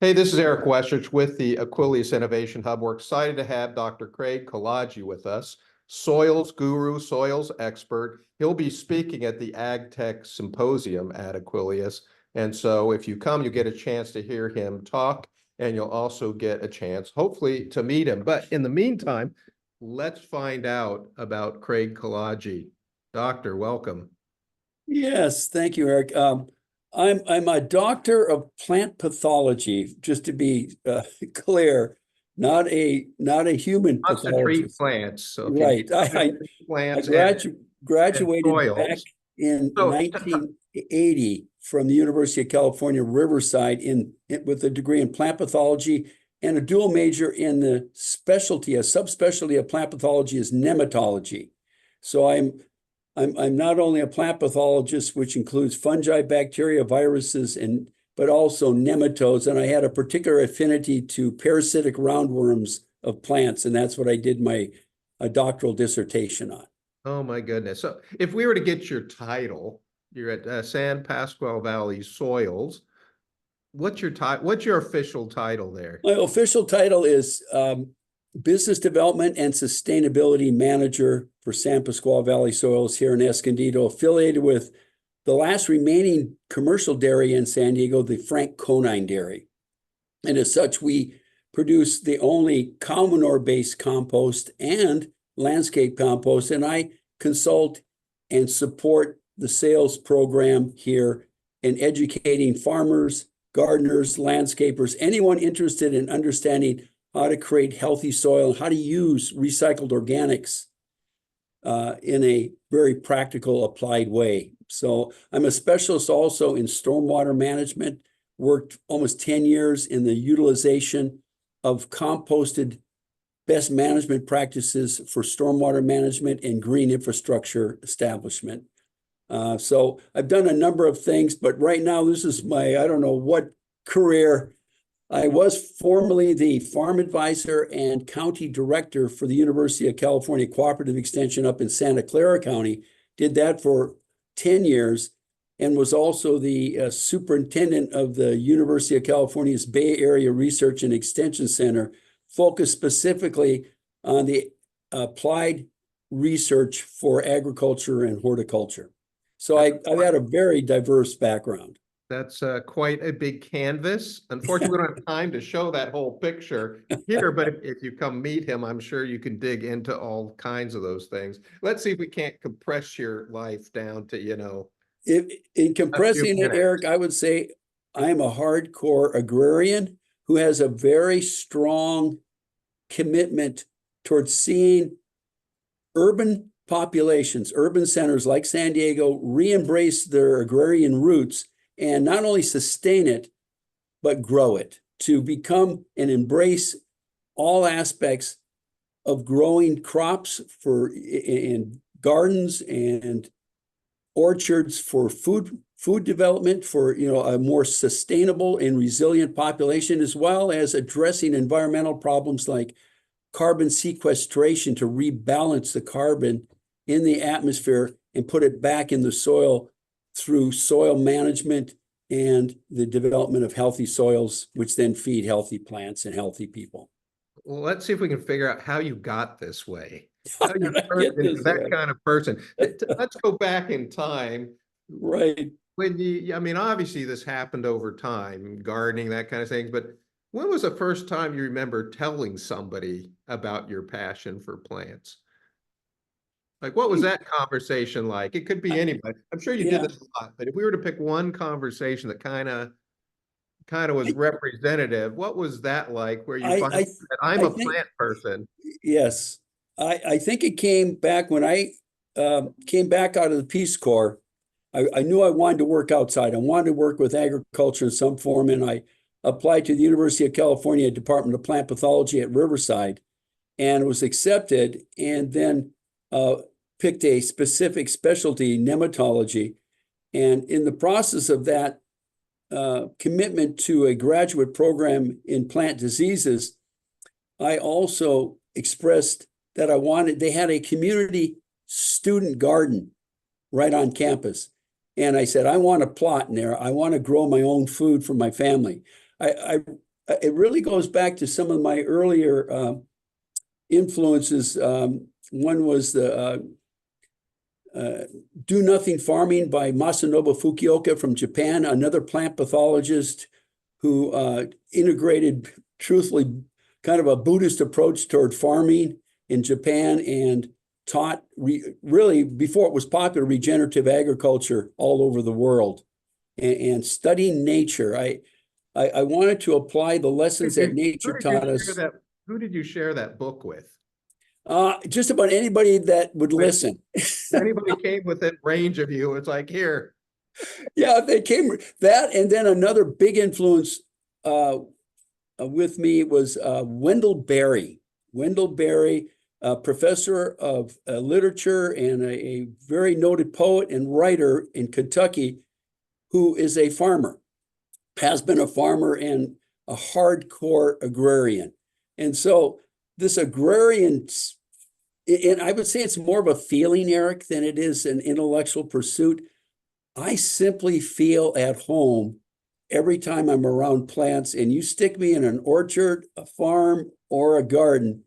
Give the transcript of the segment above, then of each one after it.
Hey, this is Eric Westrich with the Aquilius Innovation Hub. We're excited to have Dr. Craig Kolodge with us, soils guru, soils expert. He'll be speaking at the Ag Tech Symposium at Aquilius. And so if you come, you get a chance to hear him talk, and you'll also get a chance, hopefully, to meet him. But in the meantime, let's find out about Craig Kolodge. Doctor, welcome. Yes, thank you, Eric. I'm a doctor of plant pathology, just to be clear, not a human Lots to treat pathologist. plants. So if you Right. need I plants and graduated back soils. in So 1980 from the University of California, Riverside, with a degree in plant pathology and a dual major in the specialty. A subspecialty of plant pathology is nematology. So I'm not only a plant pathologist, which includes fungi, bacteria, viruses, but also nematodes. And I had a particular affinity to parasitic roundworms of plants. And that's what I did my doctoral dissertation on. oh my goodness. So if we were to get your title, you're at San Pasqual Valley Soils. What's your title? What's your official title there? My official title is Business Development and Sustainability Manager for San Pasqual Valley Soils here in Escondido, affiliated with the last remaining commercial dairy in San Diego, the Frank Conine Dairy. And as such, we produce the only cow manure-based compost and landscape compost, and I consult and support the sales program here in educating farmers, gardeners, landscapers, anyone interested in understanding how to create healthy soil, how to use recycled organics in a very practical, applied way. So I'm a specialist also in stormwater management, worked almost 10 years in the utilization of composted best management practices for stormwater management and green infrastructure establishment. So I've done a number of things, but right now this is my, I don't know what career. I was formerly the farm advisor and county director for the University of California Cooperative Extension up in Santa Clara County. Did that for 10 years and was also the superintendent of the University of California's Bay Area Research and Extension Center, focused specifically on the applied research for agriculture and horticulture. So I've had a very diverse background. That's quite a big canvas. Unfortunately, we don't have time to show that whole picture here, but if you come meet him, I'm sure you can dig into all kinds of those things. Let's see if we can't compress your life down to, In compressing it, Eric, I would say I'm a hardcore agrarian who has a very strong commitment towards seeing urban populations, urban centers like San Diego, re-embrace their agrarian roots and not only sustain it, but grow it, to become and embrace all aspects of growing crops in gardens and orchards for food development, for a more sustainable and resilient population, as well as addressing environmental problems like carbon sequestration to rebalance the carbon in the atmosphere and put it back in the soil through soil management and the development of healthy soils, which then feed healthy plants and healthy people. Well, let's see if we can figure out how you got this way. How you I turned get into this, that kind of person. Let's go back in time. right? I mean, obviously this happened over time, gardening, that kind of thing, but when was the first time you remember telling somebody about your passion for plants? Like, what was that conversation like? It could be anybody. I'm sure you did Yeah, this a lot, but if we were to pick one conversation that kind of was representative, what was that like where you I, finally I, said, I'm I a think plant person? yes. I think it came back when I came back out of the Peace Corps. I knew I wanted to work outside. I wanted to work with agriculture in some form, and I applied to the University of California Department of Plant Pathology at Riverside, and was accepted, and then picked a specific specialty, nematology. And in the process of that commitment to a graduate program in plant diseases, I also expressed that they had a community student garden right on campus. And I said, I want a plot in there. I want to grow my own food for my family. it really goes back to some of my earlier influences. One was the Do Nothing Farming by Masanobu Fukioka from Japan, another plant pathologist who integrated, truthfully, kind of a Buddhist approach toward farming in Japan and taught really, before it was popular, regenerative agriculture all over the world and studying nature. I wanted to apply the lessons that nature taught us. Who did you share that book with? Just about anybody that would listen. Anybody came within range of you, it's like, here. Yeah, they came that, and then another big influence with me was Wendell Berry. Wendell Berry, professor of literature and a very noted poet and writer in Kentucky, who is a farmer, has been a farmer and a hardcore agrarian. And so this agrarian, and I would say it's more of a feeling, Eric, than it is an intellectual pursuit. I simply feel at home every time I'm around plants, and you stick me in an orchard, a farm, or a garden,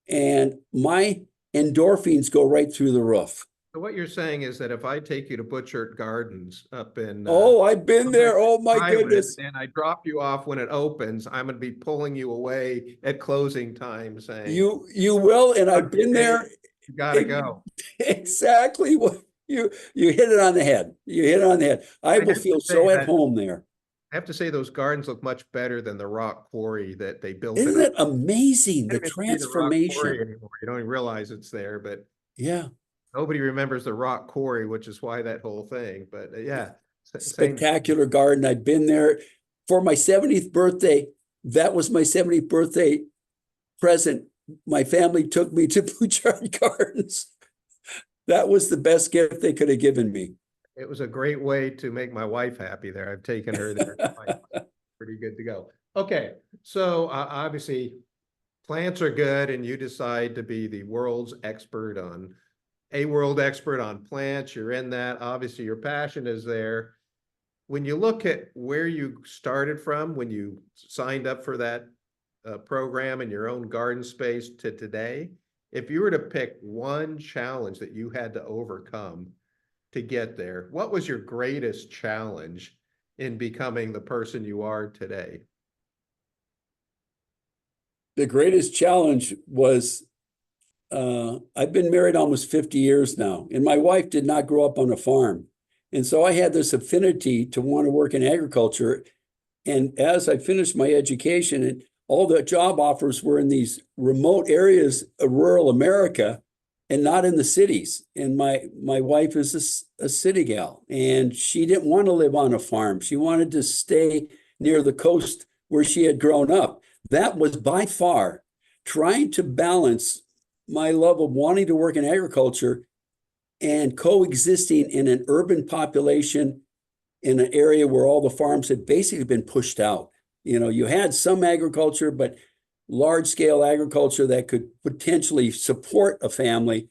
and my endorphins go right through the roof. So what you're saying is that if I take you to Butchert Gardens up in I've been there. Oh my goodness. And I drop you off when it opens, I'm going to be pulling you away at closing time saying, you will, and I've been there. You gotta go. Exactly what you hit it on the head. You hit it on the head. I will feel so at home there. I have to say those gardens look much better than the rock quarry that they built. Isn't it amazing, the transformation? Anymore. You don't even realize it's there, but yeah, nobody remembers the rock quarry, which is why that whole thing. But yeah, spectacular garden. I've been there for my 70th birthday. That was my 70th birthday present. My family took me to Butchart Gardens. That was the best gift they could have given me. It was a great way to make my wife happy there. I've taken her there. Pretty good to go. Okay, so obviously plants are good and you decide to be the world expert on plants. You're in that. Obviously your passion is there. When you look at where you started from, when you signed up for that program in your own garden space to today, if you were to pick one challenge that you had to overcome to get there, what was your greatest challenge in becoming the person you are today? The greatest challenge was I've been married almost 50 years now, and my wife did not grow up on a farm. And so I had this affinity to want to work in agriculture. And as I finished my education, and all the job offers were in these remote areas of rural America and not in the cities. And my wife is a city gal, and she didn't want to live on a farm. She wanted to stay near the coast where she had grown up. That was by far trying to balance my love of wanting to work in agriculture and coexisting in an urban population in an area where all the farms had basically been pushed out. You know, you had some agriculture, but large scale agriculture that could potentially support a family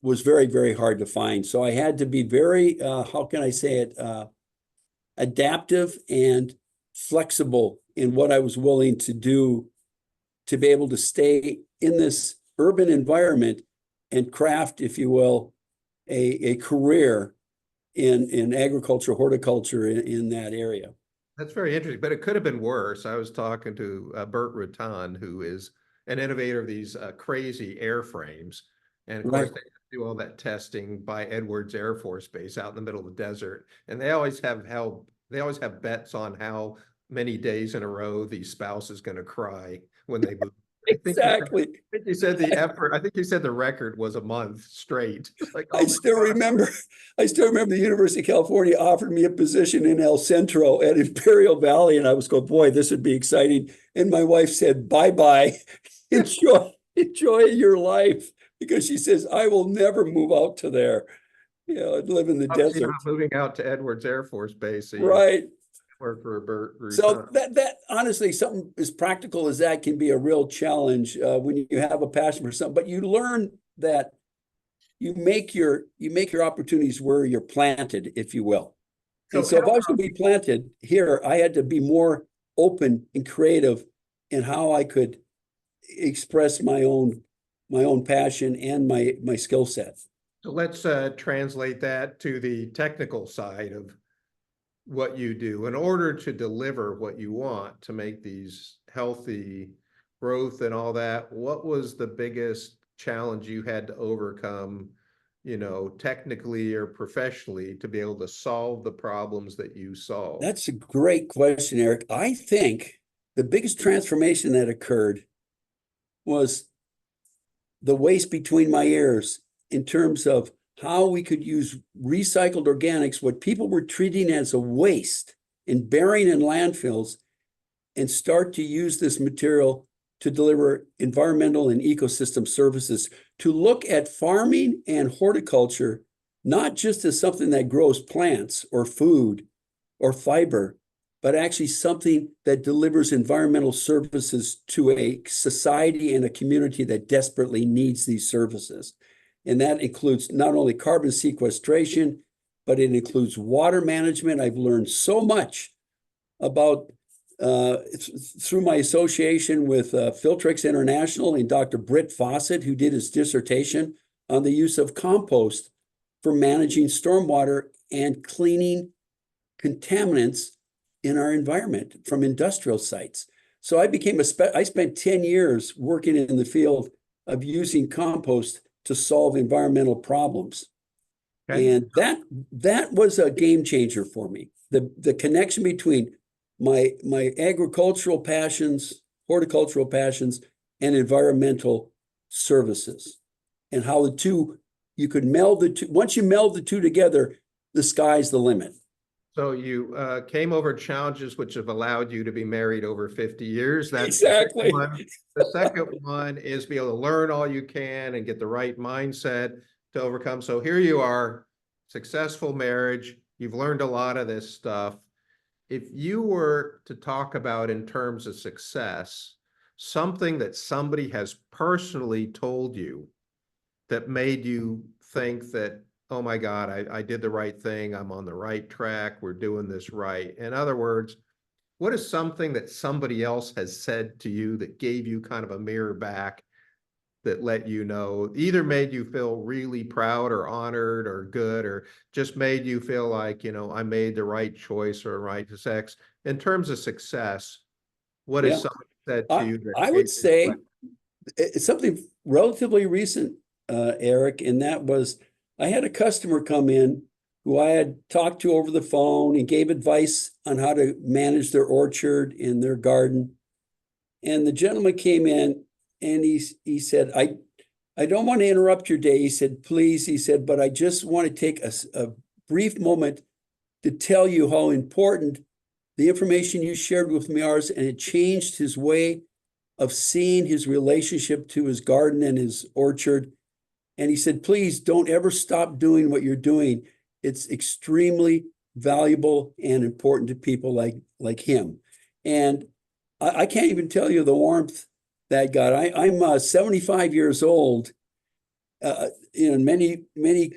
was very, very hard to find. So I had to be very, how can I say it, adaptive and flexible in what I was willing to do to be able to stay in this urban environment and craft, if you will, a career in agriculture, horticulture in that area. That's very interesting, but it could have been worse. I was talking to Bert Rutan, who is an innovator of these crazy airframes. And of course, they do all that testing by Edwards Air Force Base out in the middle of the desert. And they always have bets on how many days in a row the spouse is going to cry when they move. Exactly. I think you said the record was a month straight. Like, oh I still remember the University of California offered me a position in El Centro at Imperial Valley, and I was going, boy, this would be exciting. And my wife said, bye-bye, enjoy your life, because she says, I will never move out to there. You know, I'd live in the desert. Not moving out to Edwards Air Force Base. So right. Work for Bert Rutan. So that honestly, something as practical as that can be a real challenge when you have a passion for something. But you learn that you make your opportunities where you're planted, if you will. And so if I was going to be planted here, I had to be more open and creative in how I could express my own passion and my skill set. So let's translate that to the technical side of what you do. In order to deliver what you want to make these healthy growth and all that, what was the biggest challenge you had to overcome, technically or professionally, to be able to solve the problems that you solve? That's a great question, Eric. I think the biggest transformation that occurred was the waste between my ears in terms of how we could use recycled organics, what people were treating as a waste and burying in landfills, and start to use this material to deliver environmental and ecosystem services, to look at farming and horticulture, not just as something that grows plants or food or fiber, but actually something that delivers environmental services to a society and a community that desperately needs these services. And that includes not only carbon sequestration, but it includes water management. I've learned so much about through my association with Filtrix International and Dr. Britt Fawcett, who did his dissertation on the use of compost for managing stormwater and cleaning contaminants in our environment from industrial sites. So I I spent 10 years working in the field of using compost to solve environmental problems. Okay. And that was a game changer for me. The connection between my agricultural passions, horticultural passions, and environmental services, and how you could meld the two. Once you meld the two together, the sky's the limit. So you came over challenges which have allowed you to be married over 50 years. That's exactly. The second one is be able to learn all you can and get the right mindset to overcome. So here you are, successful marriage. You've learned a lot of this stuff. If you were to talk about in terms of success, something that somebody has personally told you that made you think that, oh my God, I did the right thing. I'm on the right track. We're doing this right. In other words, what is something that somebody else has said to you that gave you kind of a mirror back, that let you know, either made you feel really proud or honored or good, or just made you feel like, I made the right choice or right sex? In terms of success, what is something said to you that I would say it's something relatively recent, Eric, and that was I had a customer come in who I had talked to over the phone and gave advice on how to manage their orchard and their garden. And the gentleman came in and he said, I don't want to interrupt your day. He said, please, he said, but I just want to take a brief moment to tell you how important the information you shared with me is, and it changed his way of seeing his relationship to his garden and his orchard. And he said, please don't ever stop doing what you're doing. It's extremely valuable and important to people like him. And I can't even tell you the warmth that got. I'm 75 years old. Many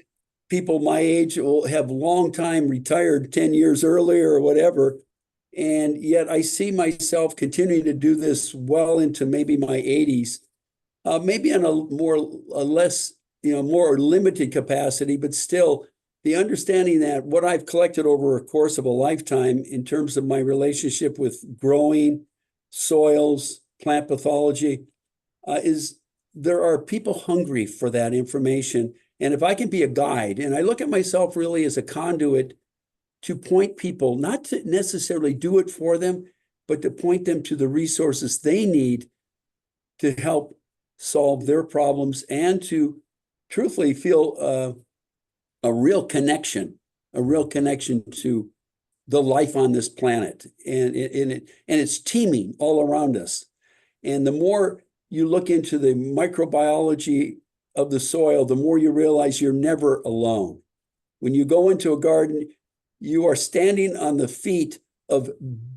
people my age will have long time retired 10 years earlier or whatever. And yet I see myself continuing to do this well into maybe my 80s, maybe on a less, more limited capacity, but still the understanding that what I've collected over a course of a lifetime in terms of my relationship with growing, soils, plant pathology, is there are people hungry for that information. And if I can be a guide, and I look at myself really as a conduit to point people, not to necessarily do it for them, but to point them to the resources they need to help solve their problems and to truthfully feel a real connection to the life on this planet. And it's teeming all around us. And the more you look into the microbiology of the soil, the more you realize you're never alone. When you go into a garden, you are standing on the feet of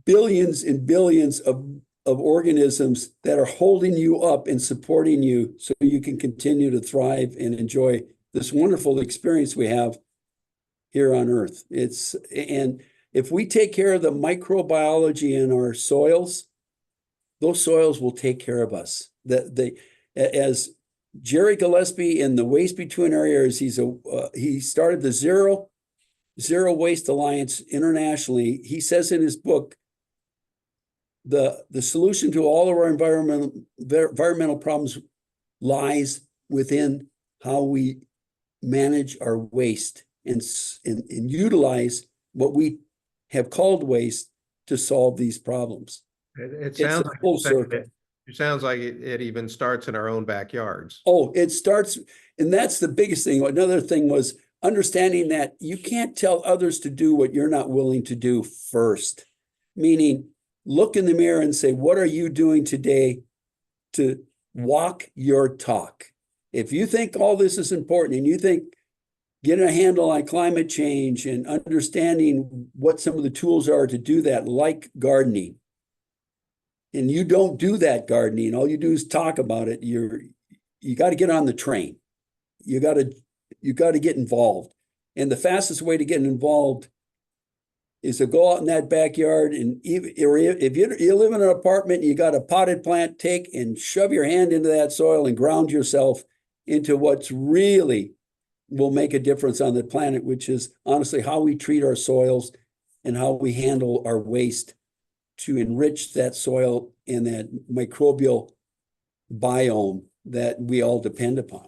billions and billions of organisms that are holding you up and supporting you so you can continue to thrive and enjoy this wonderful experience we have here on Earth. It's if we take care of the microbiology in our soils, those soils will take care of us. As Jerry Gillespie in the Waste Between Our Ears, he started the Zero Waste Alliance internationally. He says in his book, the solution to all of our environmental problems lies within how we manage our waste and utilize what we have called waste to solve these problems. It sounds like full circle. It sounds like it even starts in our own backyards. Oh, it starts, and that's the biggest thing. Another thing was understanding that you can't tell others to do what you're not willing to do first. Meaning, look in the mirror and say, what are you doing today to walk your talk? If you think all this is important and you think getting a handle on climate change and understanding what some of the tools are to do that, like gardening, and you don't do that gardening, all you do is talk about it, you got to get on the train. You got to get involved. And the fastest way to get involved is to go out in that backyard, and if you live in an apartment and you got a potted plant, take and shove your hand into that soil and ground yourself into what's really will make a difference on the planet, which is honestly how we treat our soils and how we handle our waste to enrich that soil and that microbial biome that we all depend upon.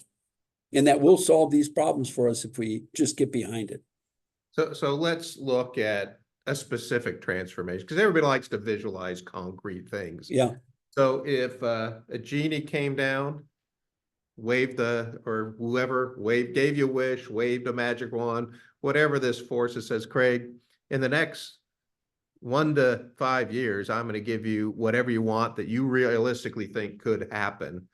And that will solve these problems for us if we just get behind it. So let's look at a specific transformation, because everybody likes to visualize concrete things. Yeah. So if a genie came down, or whoever gave you a wish, waved a magic wand, whatever this force that says, Craig, in the next 1 to 5 years, I'm going to give you whatever you want that you realistically think could happen.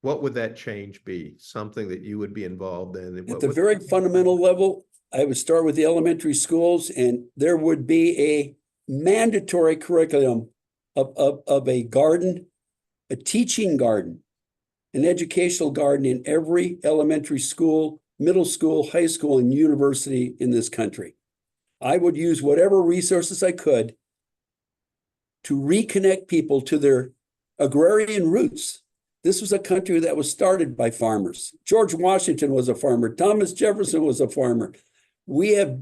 What would that change be? Something that you would be involved in? At the very fundamental level, I would start with the elementary schools, and there would be a mandatory curriculum of a garden, a teaching garden, an educational garden in every elementary school, middle school, high school, and university in this country. I would use whatever resources I could to reconnect people to their agrarian roots. This was a country that was started by farmers. George Washington was a farmer. Thomas Jefferson was a farmer. We have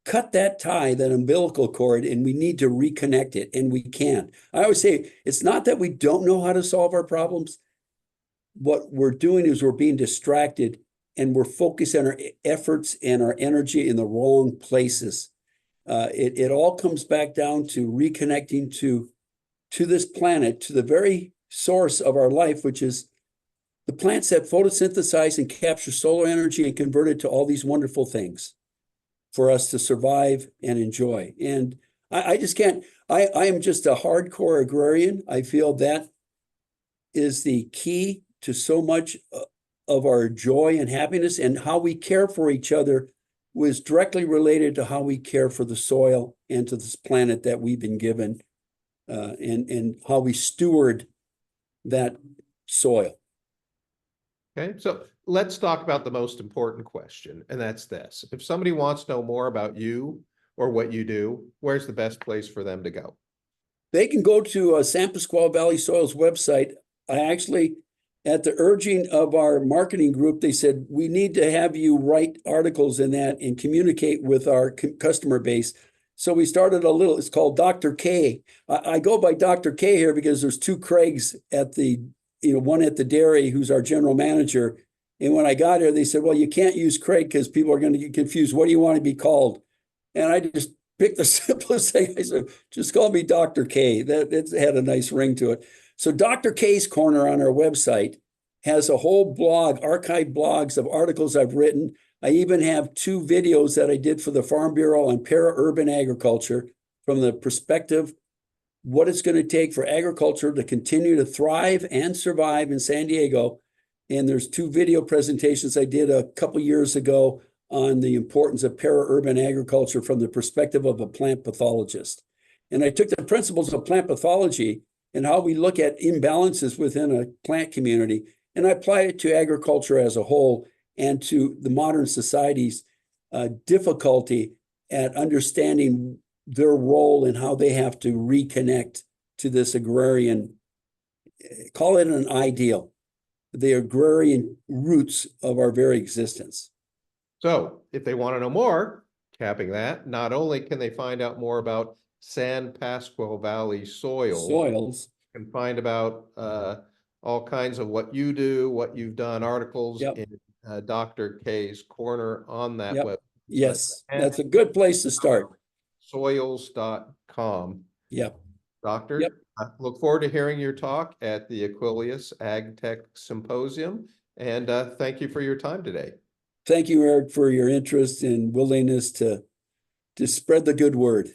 cut that tie, that umbilical cord, and we need to reconnect it, and we can. I always say, it's not that we don't know how to solve our problems. What we're doing is we're being distracted, and we're focusing our efforts and our energy in the wrong places. It all comes back down to reconnecting to this planet, to the very source of our life, which is the plants that photosynthesize and capture solar energy and convert it to all these wonderful things for us to survive and enjoy. And I just can't, I am just a hardcore agrarian. I feel that is the key to so much of our joy and happiness, and how we care for each other was directly related to how we care for the soil and to this planet that we've been given, and how we steward that soil. Okay, so let's talk about the most important question, and that's this. If somebody wants to know more about you or what you do, where's the best place for them to go? They can go to San Pasqual Valley Soils website. I actually, at the urging of our marketing group, they said, we need to have you write articles in that and communicate with our customer base. So we started it's called Dr. K. I go by Dr. K here because there's 2 Craigs at the, one at the dairy who's our general manager. And when I got here, they said, well, you can't use Craig because people are going to get confused. What do you want to be called? And I just picked the simplest thing. I said, just call me Dr. K. That had a nice ring to it. So Dr. K's Corner on our website has a whole blog, archived blogs of articles I've written. I even have 2 videos that I did for the Farm Bureau on para-urban agriculture from the perspective what it's going to take for agriculture to continue to thrive and survive in San Diego. And there's 2 video presentations I did a couple years ago on the importance of para-urban agriculture from the perspective of a plant pathologist. And I took the principles of plant pathology and how we look at imbalances within a plant community, and I applied it to agriculture as a whole and to the modern society's difficulty at understanding their role and how they have to reconnect to this agrarian, call it an ideal, the agrarian roots of our very existence. So if they want to know more, capping that, not only can they find out more about San Pasqual Valley soils, can find about all kinds of what you do, what you've done, articles Yep. in Dr. K's corner on that Yep. web. Yes, that's a good place to start. Soils.com. Yep. Doctor, Yep. I look forward to hearing your talk at the Aquilius Ag Tech Symposium, and thank you for your time today. Thank you, Eric, for your interest and willingness to spread the good word.